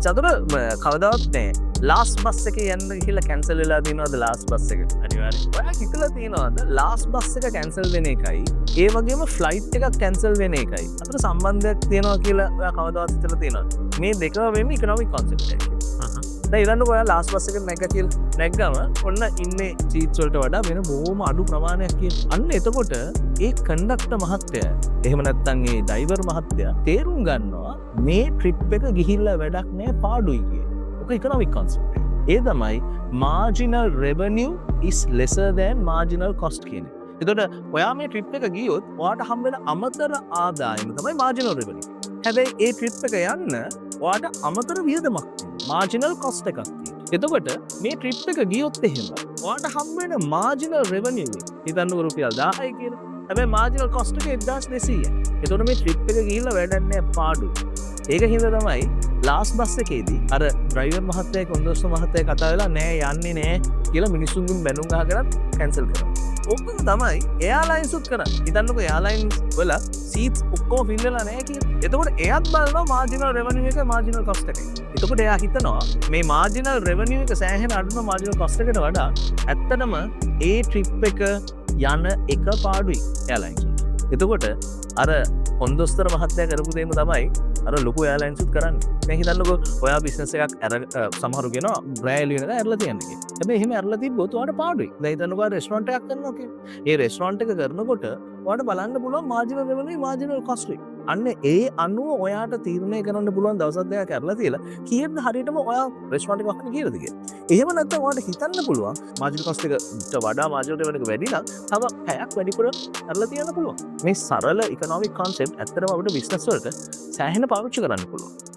චතුර කවදාවත් නෑ ලාස් බස් එක යන්න කියලා කැන්සල් වෙලා තියෙනවද ලාස් බස් එක? අනිවාර්යයෙන්. ඔයා හිතලා තියෙනවද ලාස් බස් එක කැන්සල් වෙන එකයි ඒ වගේම ෆ්ලයිට් එකක් කැන්සල් වෙන එකයි අතර සම්බන්ධයක් තියෙනවා කියලා ඔයා කවදාවත් හිතලා තියෙනවද? මේ දෙකම වෙන්නේ ඉකොනොමික් කොන්සෙප්ට් එකක්. දැන් ඊළඟට ඔයා ලාස් බස් එක නැග්ගා කියලා නැග්ගම ඔන්න ඉන්නේ සීට්ස් වලට වඩා වෙන බොහොම අඩු ප්‍රමාණයක් කියන. අන්න එතකොට ඒ කන්ඩක්ටර් මහත්තයා එහෙම නැත්නම් ඒ ඩ්‍රයිවර් මහත්තයා තේරුම් ගන්නවා මේ ට්‍රිප් එක ගිහිල්ලා වැඩක් නෑ පාඩුයි කියලා. ඔක ඉකොනොමික් කොන්සෙප්ට් එක. ඒ තමයි marginal revenue is lesser than marginal cost කියන්නේ. එතකොට ඔයා මේ ට්‍රිප් එක ගියොත් ඔයාට හම්බ වෙන අමතර ආදායම තමයි marginal revenue. හැබැයි ඒ ට්‍රිප් එක යන්න ඔයාට අමතර වියදමක් තියෙනවා. marginal cost එකක් තියෙනවා. එතකොට මේ ට්‍රිප් එක ගියොත් එහෙම ඔයාට හම්බ වෙන marginal revenue එක හිතන්නකො රුපියල් 1000යි කියලා. හැබැයි marginal cost එක 1200යි. එතකොට මේ ට්‍රිප් එක ගිහිල්ලා වැඩක් නෑ පාඩුයි. ඒක හින්දා තමයි ලාස් බස් එකේදී අර ඩ්‍රයිවර් මහත්තයා කොන්දොස්තර මහත්තයා කතා වෙලා නෑ යන්නේ නෑ කියලා මිනිස්සුන්ගෙන් බැනුම් අහගෙන කැන්සල් කරා. ඔක්කොම තමයි එයාලයින්ස් උත් කරන්නේ. හිතන්නකෝ එයාලයින්ස් වල සීට්ස් ඔක්කොම ෆිල් වෙලා නෑ කියලා. එතකොට එයාත් බලනවා මාර්ජිනල් රෙවෙනියු එක මාර්ජිනල් කොස්ට් එකයි. එතකොට එයා හිතනවා මේ මාර්ජිනල් රෙවෙනියු එක සෑහෙන අඩුම මාර්ජිනල් කොස්ට් එකට වඩා ඇත්තටම ඒ ට්‍රිප් එක යන එක පාඩුයි එයාලයින්ස් උත්. එතකොට අර කොන්දොස්තර මහත්තයා කරපු දේම තමයි අර ලොකු එයාලයින්ස් උත් කරන්නේ. දැන් හිතන්නකෝ ඔයා බිස්නස් එකක් සමහරු කියනවා බ්‍රෑලි වෙනකන් ඇරලා තියන්නේ කියලා. හැබැයි එහෙම ඇරලා තිබ්බොත් ඔයාට පාඩුයි. දැන් හිතන්නකෝ රෙස්ටොරන්ට් එකක් කරනවා කියලා. ඒ රෙස්ටොරන්ට් එක කරනකොට ඔයාට බලන්න පුළුවන් මාර්ජිනල් රෙවෙනියු මාර්ජිනල් කොස්ට් එක. අන්න ඒ අනුව ඔයාට තීරණය කරන්න පුළුවන් දවසක් දෙකක් ඇරලා තියලා කීයද හරියටම ඔයා රෙස්ටොරන්ට් එක වහන්න කීයද කියලා. එහෙම නැත්නම් ඔයාට හිතන්න පුළුවන් මාර්ජිනල් කොස්ට් එකට වඩා මාර්ජිනල් රෙවෙනියු එක වැඩි නම් තව පැයක් වැඩිපුර ඇරලා තියන්න පුළුවන්. මේ සරල ඉකොනොමික් කොන්සෙප්ට් ඇත්තටම අපිට බිස්නස් වලට සෑහෙන පාවිච්චි කරන්න පුළුවන්.